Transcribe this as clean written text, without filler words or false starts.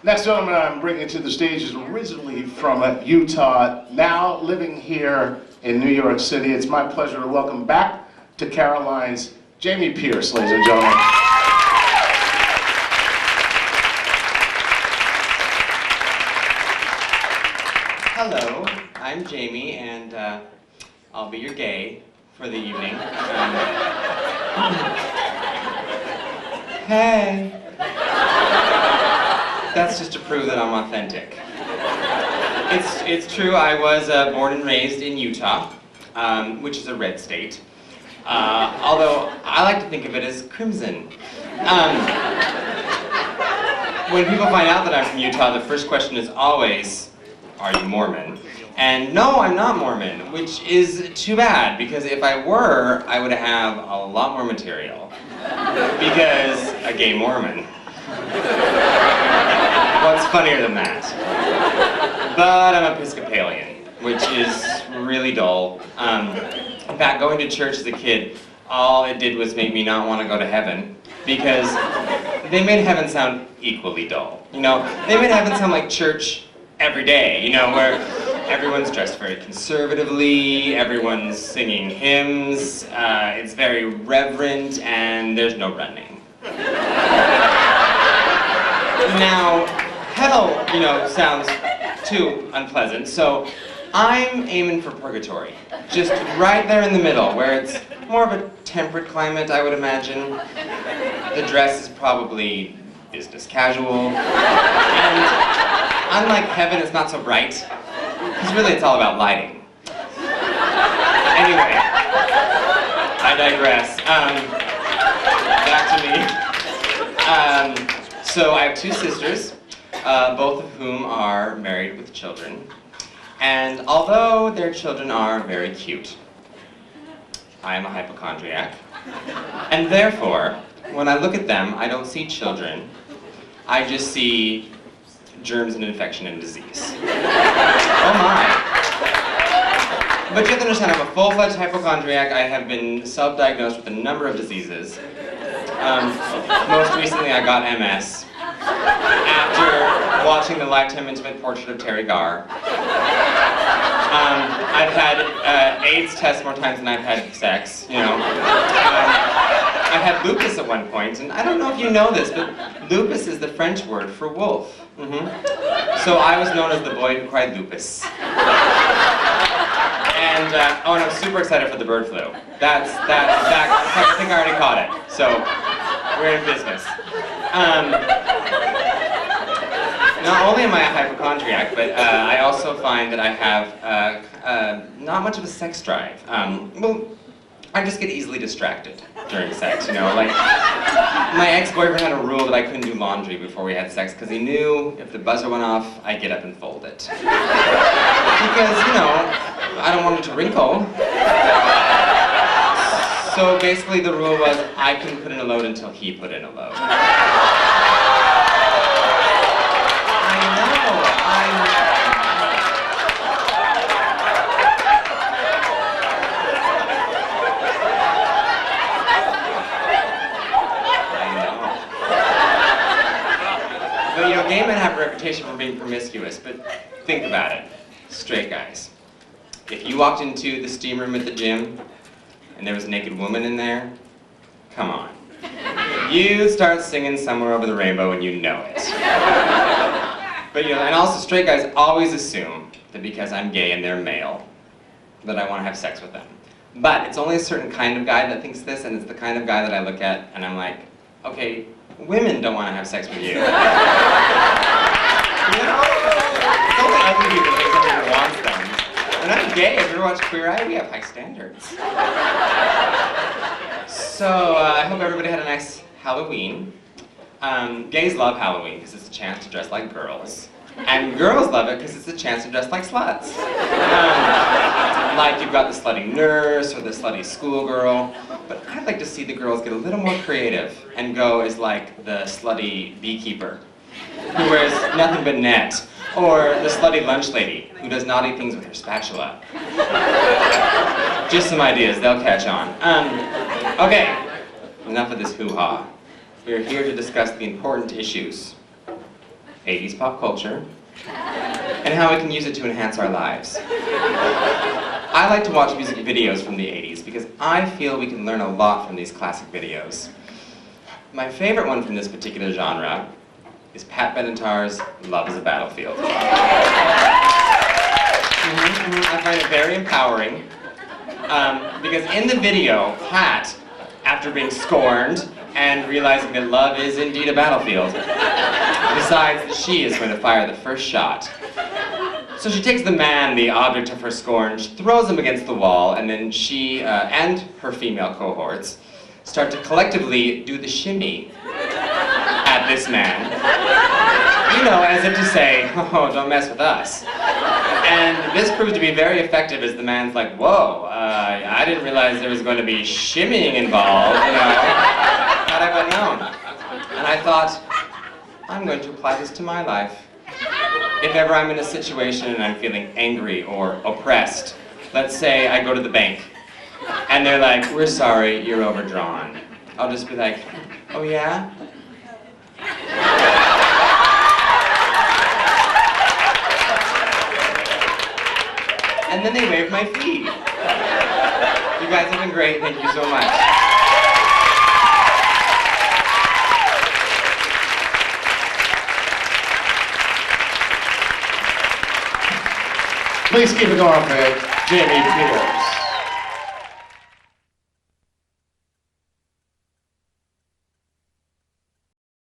Next gentleman I'm bringing to the stage is originally from Utah, now living here in New York City. It's my pleasure to welcome back to Caroline's Jamie Pierce, ladies and gentlemen. Hello, I'm Jamie, and I'll be your gay for the evening. Hey! That's just to prove that I'm authentic. It's true, I was born and raised in Utah, which is a red state. Although I like to think of it as crimson. When people find out that I'm from Utah, the first question is always, are you Mormon? And no, I'm not Mormon, which is too bad, because if I were, I would have a lot more material. Because a gay Mormon. What's funnier than that? But I'm Episcopalian, which is really dull. In fact, going to church as a kid, all it did was make me not want to go to heaven, because they made heaven sound equally dull. You know, they made heaven sound like church every day, you know, where everyone's dressed very conservatively, everyone's singing hymns, it's very reverent, and there's no running. Now, hell, you know, sounds too unpleasant, so I'm aiming for purgatory. Just right there in the middle, where it's more of a temperate climate, I would imagine. The dress is probably business casual, and unlike heaven, it's not so bright, because really it's all about lighting. Anyway, I digress. Back to me. So I have two sisters, both of whom are married with children. And although their children are very cute, I am a hypochondriac. And therefore, when I look at them, I don't see children. I just see germs and infection and disease. Oh my. But you have to understand, I'm a full-fledged hypochondriac. I have been self-diagnosed with a number of diseases. Most recently, I got MS after watching the Lifetime Intimate Portrait of Terry Garr. I've had AIDS tests more times than I've had sex, you know. I had lupus at one point, and I don't know if you know this, but lupus is the French word for wolf. So I was known as the boy who cried lupus. And, oh, and I'm super excited for the bird flu. That's I think I already caught it, so we're in business. Not only am I a hypochondriac, but I also find that I have not much of a sex drive. Well, I just get easily distracted during sex, you know, like my ex-boyfriend had a rule that I couldn't do laundry before we had sex because he knew if the buzzer went off, I'd get up and fold it. Because, you know, I don't want it to wrinkle. So basically the rule was I couldn't put in a load until he put in a load. But you know, gay men have a reputation for being promiscuous, but think about it. Straight guys. If you walked into the steam room at the gym, and there was a naked woman in there, come on. You'd start singing Somewhere Over the Rainbow and you know it. But you know, and also straight guys always assume that because I'm gay and they're male, that I want to have sex with them. But it's only a certain kind of guy that thinks this, and it's the kind of guy that I look at and I'm like, okay, women don't want to have sex with you. You know? It's only ugly people that somebody wants them. And I'm gay. If you ever watch Queer Eye, we have high standards. So I hope everybody had a nice Halloween. Gays love Halloween because it's a chance to dress like girls. And girls love it because it's a chance to dress like sluts. Like you've got the slutty nurse or the slutty schoolgirl. But I'd like to see the girls get a little more creative and go as like the slutty beekeeper who wears nothing but net. Or the slutty lunch lady who does naughty things with her spatula. Just some ideas, they'll catch on. Okay, enough of this hoo-ha. We are here to discuss the important issues 80s pop culture, and how we can use it to enhance our lives. I like to watch music videos from the 80s because I feel we can learn a lot from these classic videos. My favorite one from this particular genre is Pat Benatar's Love is a Battlefield. I find it very empowering because in the video, Pat, after being scorned and realizing that love is indeed a battlefield, decides that she is going to fire the first shot. So she takes the man, the object of her scorn, she throws him against the wall, and then she and her female cohorts start to collectively do the shimmy at this man. You know, as if to say, oh, don't mess with us. And this proves to be very effective as the man's like, whoa, I didn't realize there was going to be shimmying involved, you know. Had I but known. And I thought, I'm going to apply this to my life. If ever I'm in a situation and I'm feeling angry or oppressed, let's say I go to the bank, and they're like, we're sorry, you're overdrawn. I'll just be like, oh yeah? And then they waive my fee. You guys have been great, thank you so much. Please keep it going for Jamie Pierce.